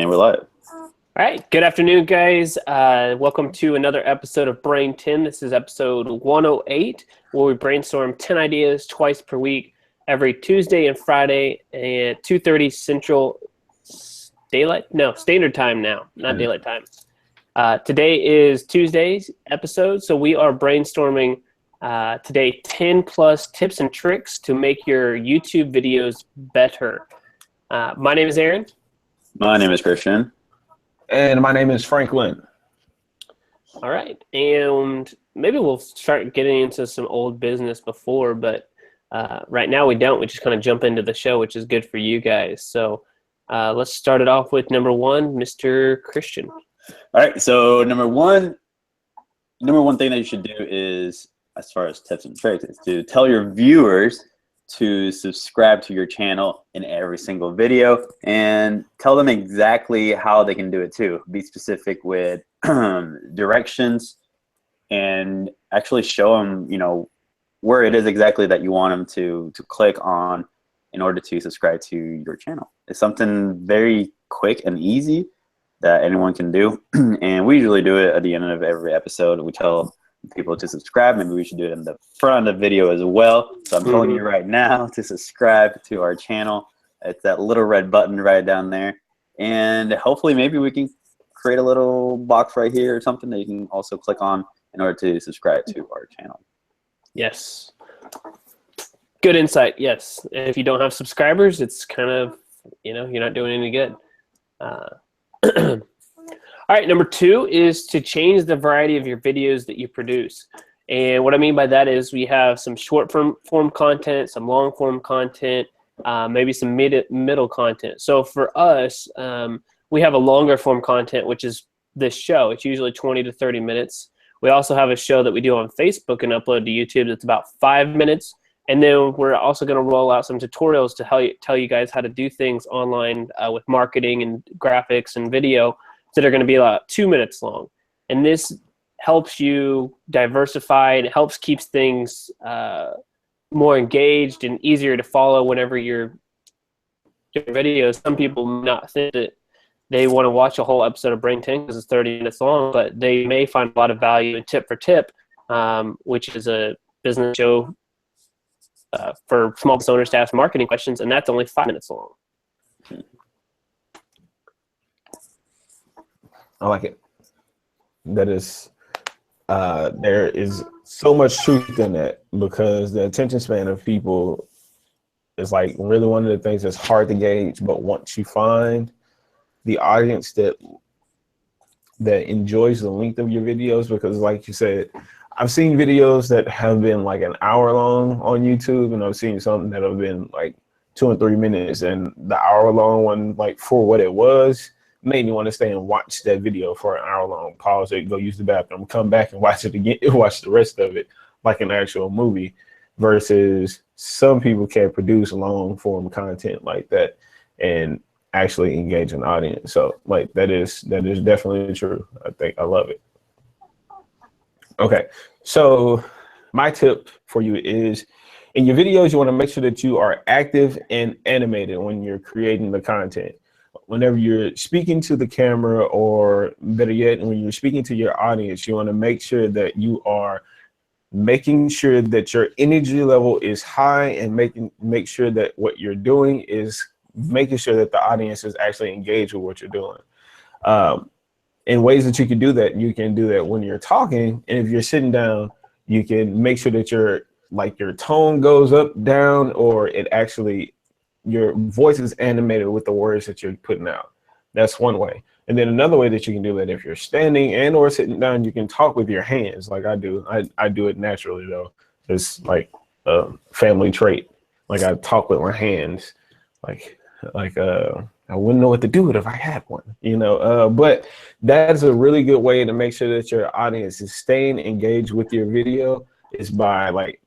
And we're live. All right. Good afternoon, guys. Welcome to another episode of Brain 10. This is episode 108, where we brainstorm 10 ideas twice per week, every Tuesday and Friday at 2:30 Central Standard Time now, not Daylight Time. Today is Tuesday's episode, so we are brainstorming today 10 plus tips and tricks to make your YouTube videos better. My name is Aaron. My name is Christian. And my name is Franklin. All right. And maybe we'll start getting into some old business before, but right now we don't. We just kind of jump into the show, which is good for you guys. So let's start it off with number one, Mr. Christian. All right. So number one thing that you should do is, as far as tips and tricks, is to tell your viewers to subscribe to your channel in every single video, and tell them exactly how they can do it too. Be specific with directions, and actually show them, where it is exactly that you want them to click on in order to subscribe to your channel. It's something very quick and easy that anyone can do, and we usually do it at the end of every episode. We tell people to subscribe. Maybe we should do it in the front of the video as well. So I'm telling you right now to subscribe to our channel. It's that little red button right down there. And hopefully maybe we can create a little box right here or something that you can also click on in order to subscribe to our channel. Yes. Good insight. Yes. If you don't have subscribers, it's kind of, you're not doing any good. All right, number two is to change the variety of your videos that you produce. And what I mean by that is we have some short form content, some long form content, maybe some middle content. So for us, we have a longer form content, which is this show. It's usually 20 to 30 minutes. We also have a show that we do on Facebook and upload to YouTube that's about 5 minutes. And then we're also going to roll out some tutorials to tell you guys how to do things online with marketing and graphics and video that are going to be about 2 minutes long. And this helps you diversify, and it helps keeps things more engaged and easier to follow whenever you're doing videos. Some people may not think that they want to watch a whole episode of Brain 10 because it's 30 minutes long, but they may find a lot of value in Tip for Tip, which is a business show for small business owners to ask marketing questions, and that's only 5 minutes long. I like it. That is, there is so much truth in that, because the attention span of people is like really one of the things that's hard to gauge. But once you find the audience that enjoys the length of your videos, because like you said, I've seen videos that have been like an hour long on YouTube, and I've seen some that have been like 2 and 3 minutes, and the hour long one, like for what it was, made me want to stay and watch that video for an hour long, pause it, go use the bathroom, come back and watch it again, watch the rest of it like an actual movie, versus some people can produce long form content like that and actually engage an audience. So like that is definitely true. I love it. Okay, so my tip for you is, in your videos, you want to make sure that you are active and animated when you're creating the content. Whenever you're speaking to the camera, or better yet, when you're speaking to your audience, you want to make sure that you are making sure that your energy level is high, and make sure that what you're doing is making sure that the audience is actually engaged with what you're doing. In ways that you can do that, you can do that when you're talking, and if you're sitting down, you can make sure that your tone goes up, down, or it actually, your voice is animated with the words that you're putting out. That's one way. And then another way that you can do that, if you're standing and or sitting down, you can talk with your hands like I do. I do it naturally though. It's like a family trait. Like I talk with my hands, like I wouldn't know what to do with it if I had one, but that's a really good way to make sure that your audience is staying engaged with your video, is by like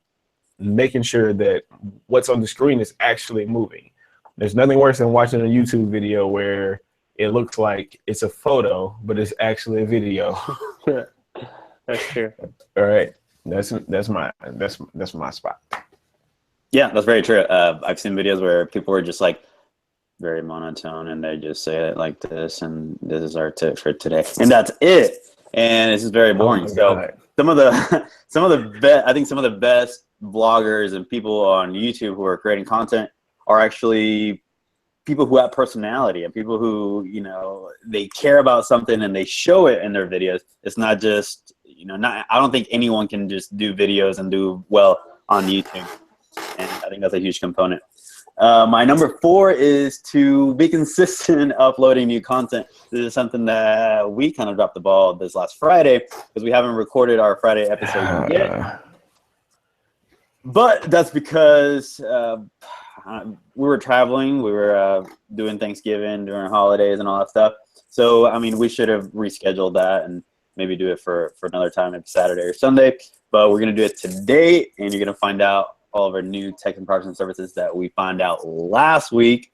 making sure that what's on the screen is actually moving. There's nothing worse than watching a YouTube video where it looks like it's a photo, but it's actually a video. That's true. All right, that's my spot. Yeah, that's very true. I've seen videos where people are just like, very monotone, and they just say it like this, and this is our tip for today, and that's it. And it's just very boring. So some of the I think some of the best vloggers and people on YouTube who are creating content are actually people who have personality and people who, you know, they care about something and they show it in their videos. It's not just, you know, I don't think anyone can just do videos and do well on YouTube. And I think that's a huge component. My number 4 is to be consistent uploading new content. This is something that we kind of dropped the ball this last Friday because we haven't recorded our Friday episode yet. But that's because we were traveling, we were doing Thanksgiving during holidays and all that stuff. So, I mean, we should have rescheduled that and maybe do it for another time, maybe Saturday or Sunday. But we're going to do it today, and you're going to find out all of our new tech and products and services that we found out last week.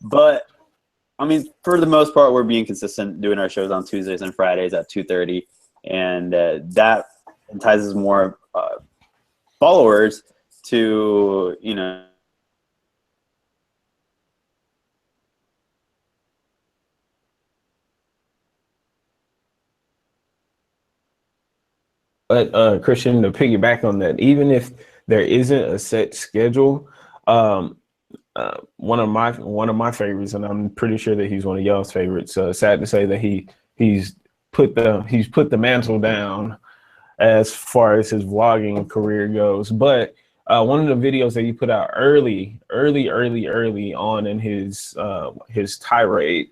But, I mean, for the most part, we're being consistent, doing our shows on Tuesdays and Fridays at 2:30. And that entices more followers to, you know, But Christian, to piggyback on that, even if there isn't a set schedule, one of my favorites, and I'm pretty sure that he's one of y'all's favorites. Sad to say that he's put the mantle down as far as his vlogging career goes. But one of the videos that he put out early on in his tirade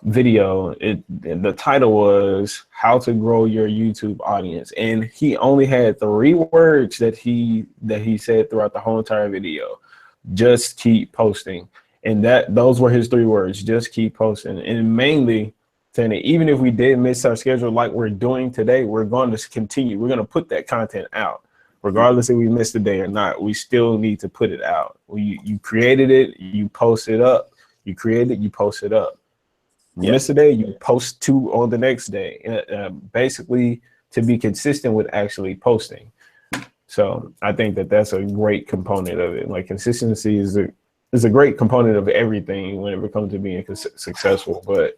video, the title was "How to Grow Your YouTube Audience," and he only had 3 words that he said throughout the whole entire video: just keep posting. And those were his 3 words: just keep posting. And mainly saying that even if we did miss our schedule like we're doing today, we're going to continue. We're going to put that content out regardless if we missed a day or not. We still need to put it out. You created it, you post it up. You create it, you post it up. Miss a day, you post 2 on the next day. Basically, to be consistent with actually posting. So I think that that's a great component of it. Like, consistency is a great component of everything whenever it comes to being successful. But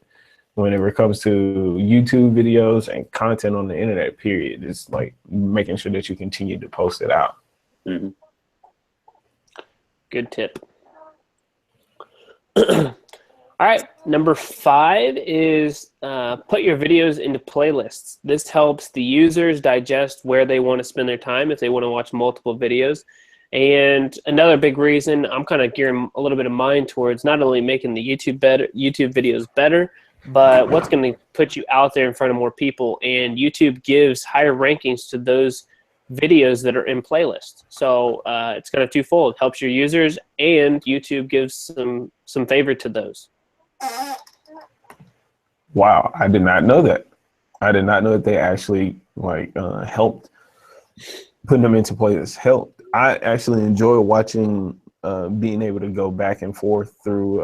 whenever it comes to YouTube videos and content on the internet, period, it's like making sure that you continue to post it out. Mm-hmm. Good tip. All right, number 5 is put your videos into playlists. This helps the users digest where they want to spend their time if they want to watch multiple videos. And another big reason, I'm kind of gearing a little bit of mine towards not only making the YouTube videos better, but what's going to put you out there in front of more people. And YouTube gives higher rankings to those videos that are in playlists. So it's kind of twofold. It helps your users, and YouTube gives some favor to those. Wow, I did not know that. I did not know that they actually helped putting them into playlists. Helped. I actually enjoy watching, being able to go back and forth through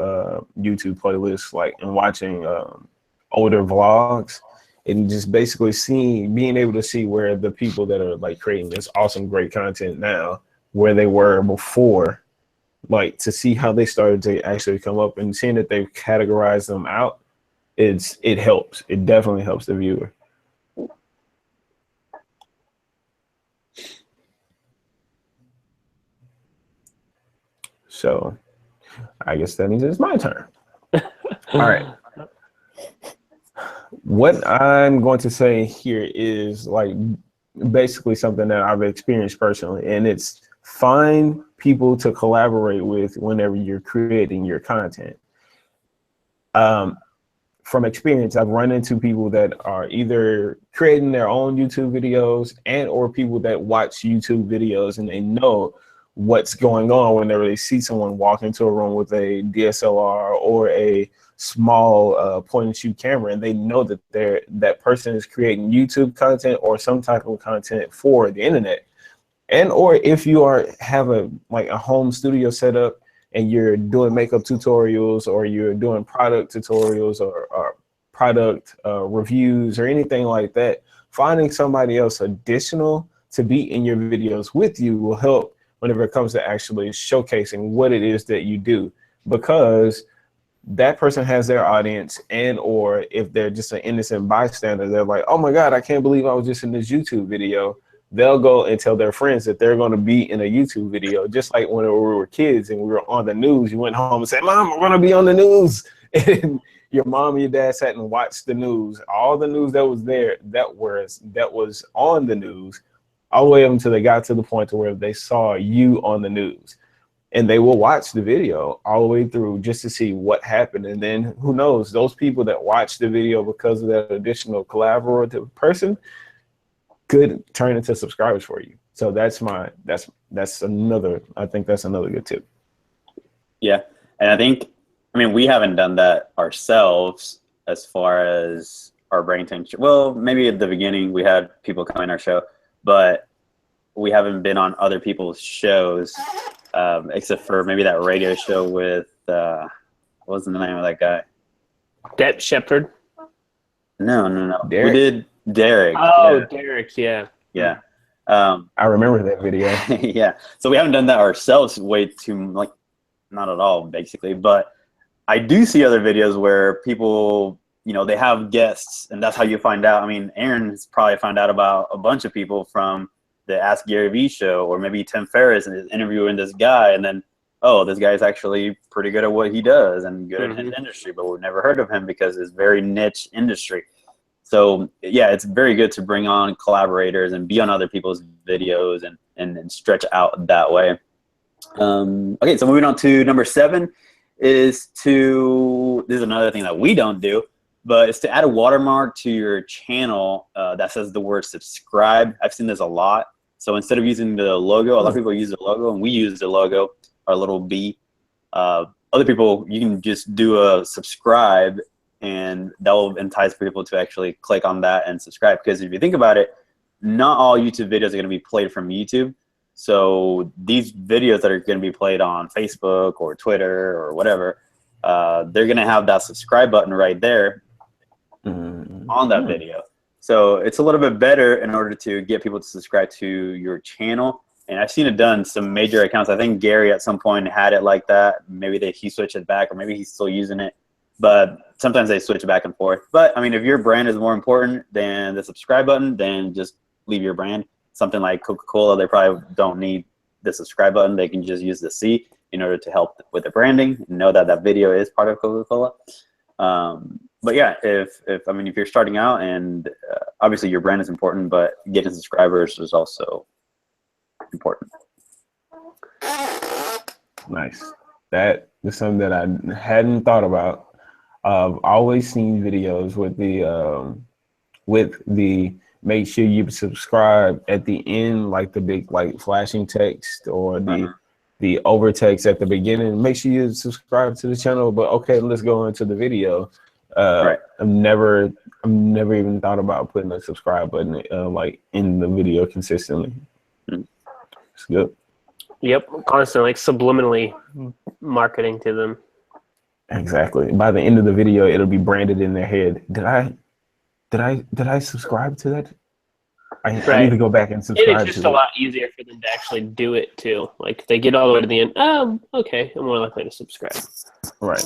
YouTube playlists, and watching older vlogs, and just basically being able to see where the people that are creating this awesome, great content now, where they were before. To see how they started to actually come up, and seeing that they've categorized them out, it helps. It definitely helps the viewer. So I guess that means it's my turn. All right. What I'm going to say here is basically something that I've experienced personally, and it's find people to collaborate with whenever you're creating your content. From experience, I've run into people that are either creating their own YouTube videos or people that watch YouTube videos, and they know what's going on whenever they see someone walk into a room with a DSLR or a small point and shoot camera, and they know that that person is creating YouTube content or some type of content for the internet. Or if you have a home studio setup and you're doing makeup tutorials, or you're doing product tutorials, or product reviews, or anything like that, finding somebody else additional to be in your videos with you will help whenever it comes to actually showcasing what it is that you do. because that person has their audience, and or if they're just an innocent bystander, they're like, oh my God, I can't believe I was just in this YouTube video. They'll go and tell their friends that they're going to be in a YouTube video. Just like when we were kids and we were on the news, you went home and said, Mom, I'm going to be on the news. And your mom and your dad sat and watched the news, all the news that was there, that was on the news, all the way up until they got to the point to where they saw you on the news. And they will watch the video all the way through just to see what happened. And then who knows, those people that watch the video because of that additional collaborative person could turn into subscribers for you. So that's another, I think that's another good tip. Yeah. And I mean, we haven't done that ourselves as far as our brain tank. Well, maybe at the beginning we had people come in our show, but we haven't been on other people's shows. Except for maybe that radio show with what was the name of that guy? Deb Shepard? No. Derek? We did Derek. Oh, yeah. Derek, yeah. Yeah. I remember that video. Yeah. So we haven't done that ourselves way too, like, not at all, basically. But I do see other videos where people, you know, they have guests, and that's how you find out. I mean, Aaron's probably found out about a bunch of people from the Ask Gary Vee show, or maybe Tim Ferriss and is interviewing this guy, and then, oh, this guy's actually pretty good at what he does and good in his industry, but we've never heard of him because it's very niche industry. So yeah, it's very good to bring on collaborators and be on other people's videos and stretch out that way. Okay, so moving on to number 7 this is another thing that we don't do, but it's to add a watermark to your channel that says the word subscribe. I've seen this a lot. So instead of using the logo, a lot of people use the logo, and we use the logo, our little B. Other people, you can just do a subscribe, and that will entice people to actually click on that and subscribe. Because if you think about it, not all YouTube videos are going to be played from YouTube. So these videos that are going to be played on Facebook or Twitter or whatever, they're going to have that subscribe button right there on that video. So it's a little bit better in order to get people to subscribe to your channel. And I've seen it done some major accounts. I think Gary at some point had it like that. Maybe he switched it back, or maybe he's still using it. But sometimes they switch back and forth. But I mean, if your brand is more important than the subscribe button, then just leave your brand. Something like Coca-Cola, they probably don't need the subscribe button. They can just use the C in order to help with the branding and know that that video is part of Coca-Cola. But yeah, if you're starting out, and obviously your brand is important, but getting subscribers is also important. Nice. That is something that I hadn't thought about. I've always seen videos with the make sure you subscribe at the end, like the big flashing text, or the over text at the beginning. Make sure you subscribe to the channel. But okay, let's go into the video. Right. I've never even thought about putting a subscribe button like in the video consistently. It's good. Yep, constantly, like subliminally marketing to them. Exactly. By the end of the video, it'll be branded in their head. Did I subscribe to that? I need to go back and subscribe. And it's just a lot easier for them to actually do it too. Like if they get all the way to the end, okay, I'm more likely to subscribe. Right.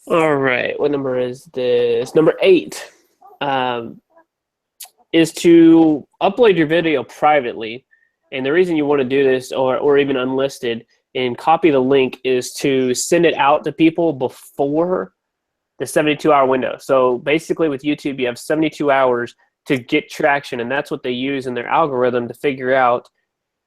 All right, what number is this? Number 8 is to upload your video privately. And the reason you want to do this, or even unlisted, and copy the link, is to send it out to people before the 72-hour window. So basically with YouTube, you have 72 hours to get traction, and that's what they use in their algorithm to figure out,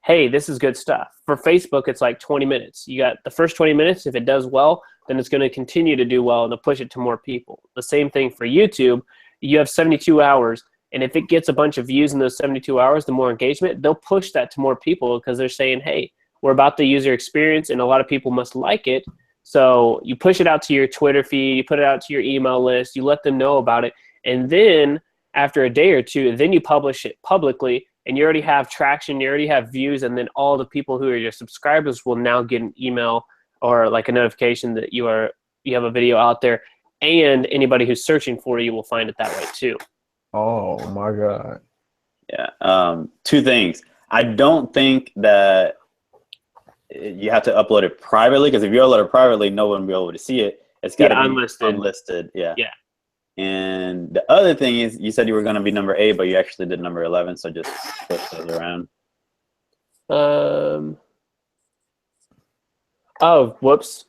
hey, this is good stuff. For Facebook, it's like 20 minutes. You got the first 20 minutes. If it does well, then it's going to continue to do well, and they'll push it to more people. The same thing for YouTube. You have 72 hours, and if it gets a bunch of views in those 72 hours, the more engagement, they'll push that to more people because they're saying, hey, we're about the user experience, and a lot of people must like it. So you push it out to your Twitter feed, you put it out to your email list, you let them know about it, and then after a day or two, then you publish it publicly, and you already have traction, you already have views, and then all the people who are your subscribers will now get an email or like a notification that you have a video out there, and anybody who's searching for you will find it that way too. Oh my God. Yeah. 2 things. I don't think that you have to upload it privately, because if you upload it privately, no one will be able to see it. It's got to be unlisted. Unlisted, yeah. Yeah. And the other thing is, you said you were going to be number 8, but you actually did number 11, so just flip those around. Oh, whoops.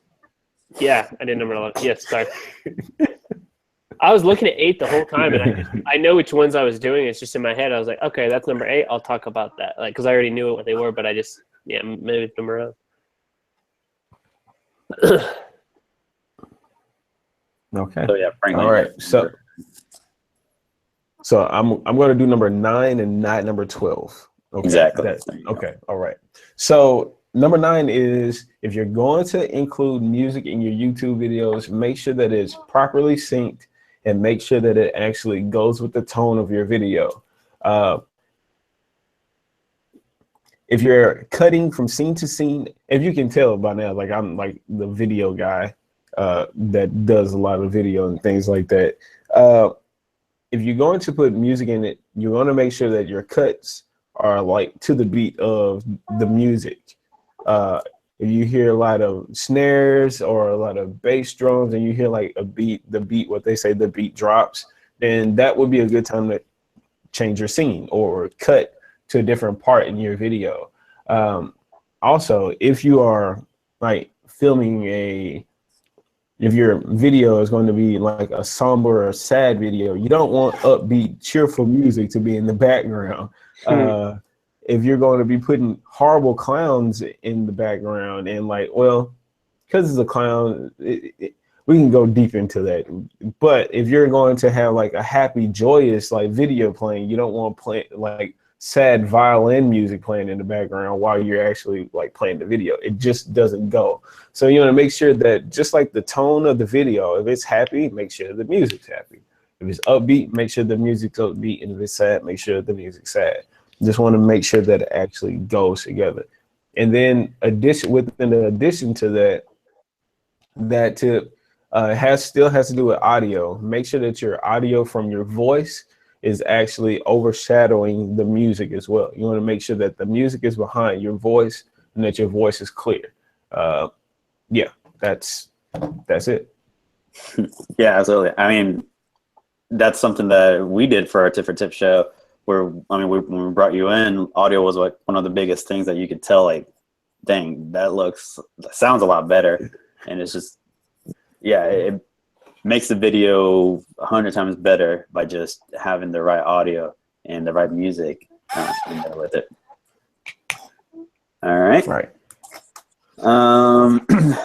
Yeah, I did number 11. Yes, sorry. I was looking at 8 the whole time, and I know which ones I was doing. It's just in my head. I was like, okay, that's number 8. I'll talk about that, like, because I already knew what they were, but I just, yeah, maybe number 11. Okay. So yeah, Franklin. All right. So I'm going to do number 9 and not number 12. Okay. Exactly. Okay. All right. So number 9 is, if you're going to include music in your YouTube videos, make sure that it's properly synced and make sure that it actually goes with the tone of your video. If you're cutting from scene to scene, if you can tell by now, like I'm like the video guy that does a lot of video and things like that. If you're going to put music in it, you want to make sure that your cuts are like to the beat of the music. If you hear a lot of snares or a lot of bass drums and you hear like the beat, what they say, the beat drops, then that would be a good time to change your scene or cut to a different part in your video. Also, if you are like filming if your video is going to be like a somber or sad video, you don't want upbeat, cheerful music to be in the background. If you're going to be putting horrible clowns in the background and like, well, because it's a clown, we can go deep into that. But if you're going to have like a happy, joyous like video playing, you don't want to play like sad violin music playing in the background while you're actually like playing the video. It just doesn't go. So you want to make sure that just like the tone of the video, if it's happy, make sure the music's happy. If it's upbeat, make sure the music's upbeat. And if it's sad, make sure the music's sad. Just want to make sure that it actually goes together. And then within addition to that, that tip still has to do with audio. Make sure that your audio from your voice is actually overshadowing the music as well. You want to make sure that the music is behind your voice and that your voice is clear. Yeah, that's it. Yeah, absolutely. I mean, that's something that we did for our Tip for Tip show, where, I mean, when we brought you in, audio was like one of the biggest things that you could tell, like, dang, that sounds a lot better. And it's just, yeah, it makes the video 100 times better by just having the right audio and the right music in there with it. All right. Right. All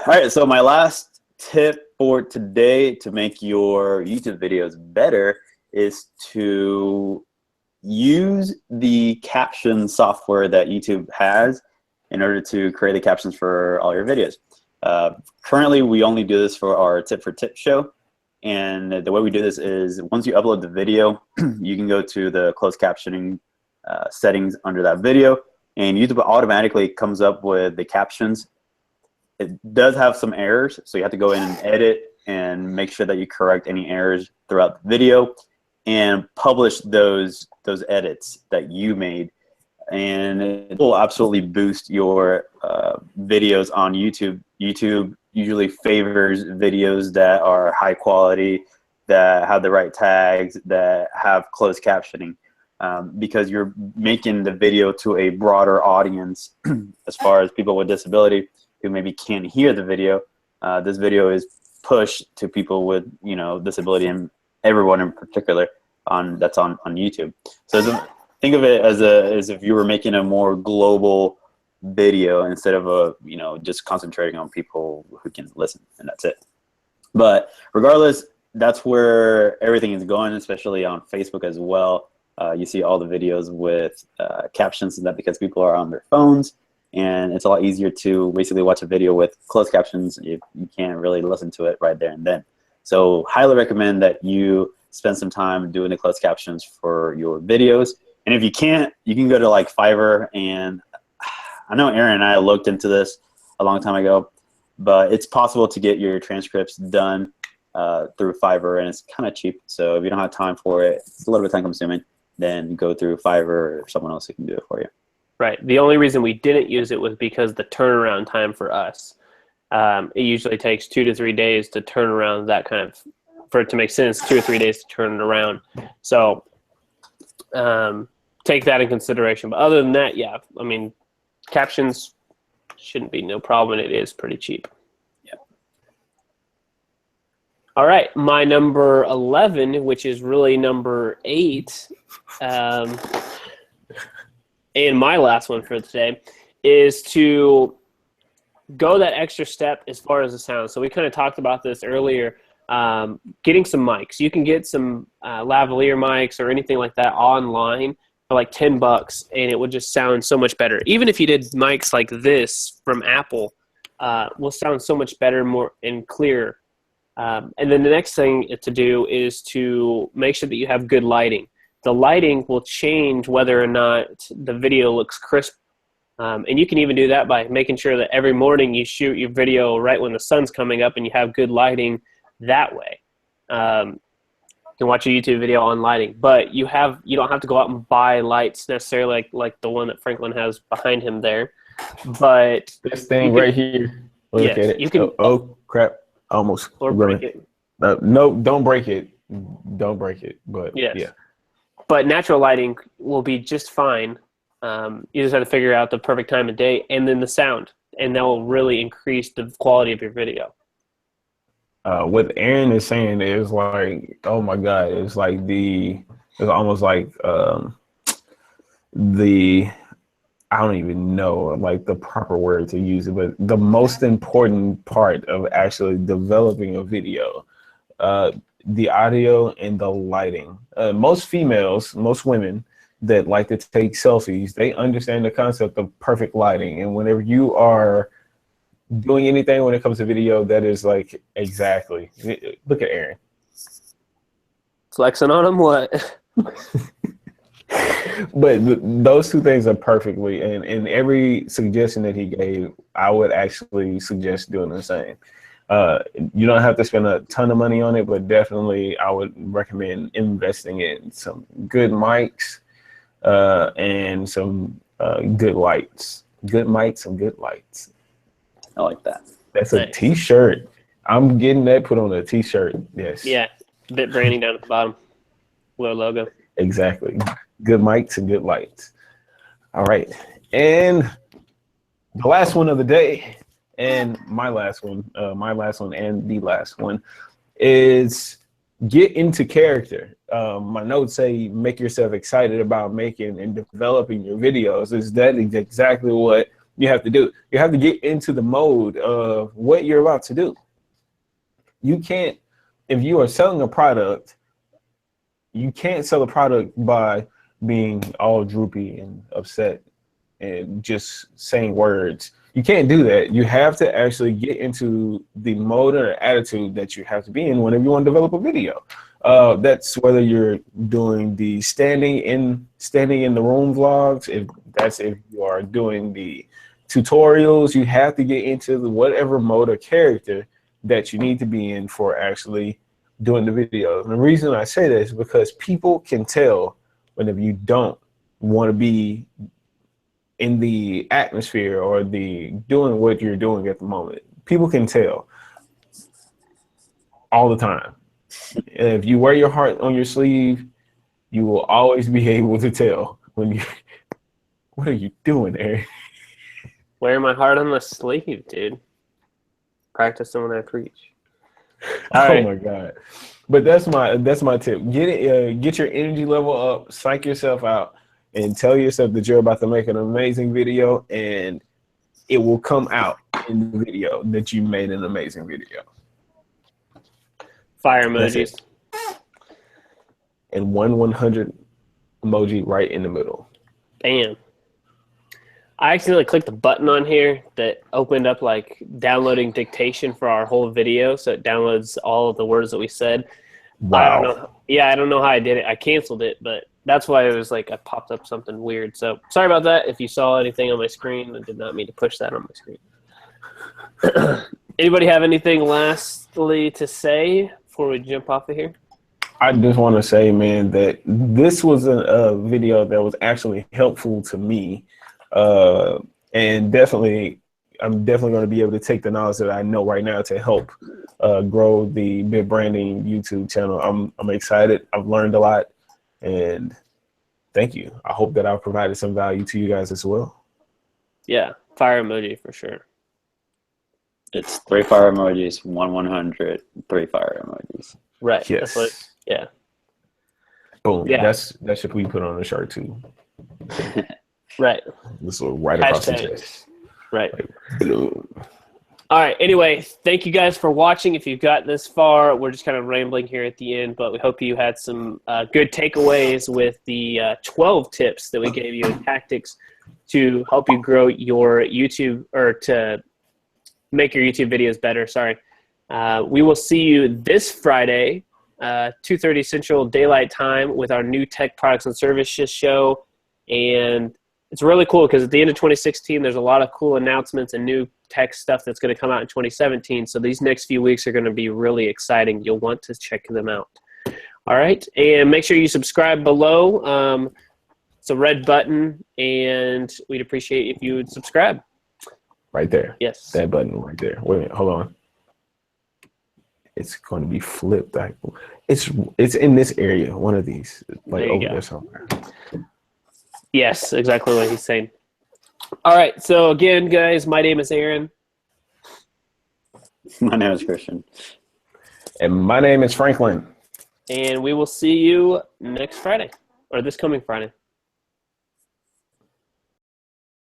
right. So my last tip for today to make your YouTube videos better is to use the caption software that YouTube has in order to create the captions for all your videos. Currently, we only do this for our Tip for Tip show. And the way we do this is, once you upload the video, you can go to the closed captioning settings under that video, and YouTube automatically comes up with the captions. It does have some errors, so you have to go in and edit and make sure that you correct any errors throughout the video and publish those edits that you made. And it will absolutely boost your videos on YouTube. YouTube usually favors videos that are high quality, that have the right tags, that have closed captioning, because you're making the video to a broader audience as far as people with disability who maybe can't hear the video. This video is pushed to people with, you know, disability, and everyone in particular that's on YouTube. So think of it as if you were making a more global video instead of just concentrating on people who can listen, and that's it. But regardless, that's where everything is going, especially on Facebook as well. You see all the videos with captions, and that because people are on their phones, and it's a lot easier to basically watch a video with closed captions if you can't really listen to it right there and then. So highly recommend that you spend some time doing the closed captions for your videos. And if you can't, you can go to like Fiverr, and I know Aaron and I looked into this a long time ago, but it's possible to get your transcripts done through Fiverr, and it's kind of cheap. So if you don't have time for it, it's a little bit time consuming, then go through Fiverr or someone else who can do it for you. Right. The only reason we didn't use it was because the turnaround time for us. It usually takes 2 to 3 days to turn around that kind of, for it to make sense, 2 or 3 days to turn it around. So take that in consideration. But other than that, yeah, I mean, Captions shouldn't be no problem, and it is pretty cheap. Yep. All right, my number 11, which is really number 8, and my last one for today, is to go that extra step as far as the sound. So we kind of talked about this earlier, getting some mics. You can get some lavalier mics or anything like that online for like $10, and it would just sound so much better. Even if you did mics like this from Apple, will sound so much better, more and clearer. And then the next thing to do is to make sure that you have good lighting. The lighting will change whether or not the video looks crisp. And you can even do that by making sure that every morning you shoot your video right when the sun's coming up and you have good lighting that way. You can watch a YouTube video on lighting, but you don't have to go out and buy lights necessarily like the one that Franklin has behind him there. But this thing right here, look at it. You can, oh crap, almost. Or break it. No, don't break it. Don't break it. But yes. Yeah. But natural lighting will be just fine. You just have to figure out the perfect time of day and then the sound, and that will really increase the quality of your video. What Aaron is saying is like, oh my God, it's like it's almost like I don't even know like the proper word to use it, but the most important part of actually developing a video, the audio and the lighting. Most females, most women that like to take selfies, they understand the concept of perfect lighting. And whenever you are doing anything when it comes to video, that is like exactly. Look at Aaron. Flexing on him, what? But those two things are perfectly, and in every suggestion that he gave, I would actually suggest doing the same. You don't have to spend a ton of money on it, but definitely I would recommend investing in some good mics and some good lights. Good mics and good lights. I like that. That's a t-shirt. I'm getting that put on a t-shirt. Yes. Yeah. BitBranding down at the bottom. Little logo. Exactly. Good mics and good lights. All right. And the last one of the day, and my last one and the last one is get into character. My notes say make yourself excited about making and developing your videos. That is exactly what you have to do. You have to get into the mode of what you're about to do. You can't, if you are selling a product, you can't sell a product by being all droopy and upset and just saying words. You can't do that. You have to actually get into the mode or attitude that you have to be in whenever you want to develop a video. That's whether you're doing the standing in the room vlogs, if you are doing the tutorials, you have to get into whatever mode or character that you need to be in for actually doing the video. And the reason I say that is because people can tell whenever you don't want to be in the atmosphere or the doing what you're doing at the moment. People can tell all the time. If you wear your heart on your sleeve, you will always be able to tell when you, what are you doing, Aaron? Wear my heart on my sleeve, dude. Practicing when I preach. All right. Oh my God. But that's my tip. Get your energy level up, psych yourself out, and tell yourself that you're about to make an amazing video, and it will come out in the video that you made an amazing video. Fire emojis. And 100 emoji right in the middle. Bam. I accidentally clicked the button on here that opened up like downloading dictation for our whole video. So it downloads all of the words that we said. Wow. I don't know. Yeah, I don't know how I did it. I canceled it, but that's why it was like I popped up something weird. So sorry about that. If you saw anything on my screen, I did not mean to push that on my screen. Anybody have anything lastly to say before we jump off of here? I just want to say, man, that this was a video that was actually helpful to me. And definitely, I'm definitely going to be able to take the knowledge that I know right now to help grow the BitBranding YouTube channel. I'm excited. I've learned a lot, and thank you. I hope that I've provided some value to you guys as well. Yeah, fire emoji for sure. It's 3 fire emojis, 100, 3 fire emojis. Right. Yes. That's what, yeah. Boom. Yeah. That should be put on the shirt too. Right. This will right across the Hashtag. chest. Right. Like, boom. All right. Anyway, thank you guys for watching. If you've gotten this far, we're just kind of rambling here at the end, but we hope you had some good takeaways with the 12 tips that we gave you and tactics to help you grow your YouTube, or to make your YouTube videos better. Sorry. We will see you this Friday, 2:30 Central Daylight Time, with our new tech products and services show. And it's really cool because at the end of 2016, there's a lot of cool announcements and new tech stuff that's going to come out in 2017. So these next few weeks are going to be really exciting. You'll want to check them out. All right. And make sure you subscribe below. It's a red button, and we'd appreciate if you would subscribe. Right there. Yes. That button right there. Wait a minute. Hold on. It's going to be flipped. It's in this area. One of these, like There you over go. there somewhere. Yes, exactly what he's saying. All right. So again, guys, my name is Aaron. My name is Christian. And my name is Franklin. And we will see you next Friday, or this coming Friday.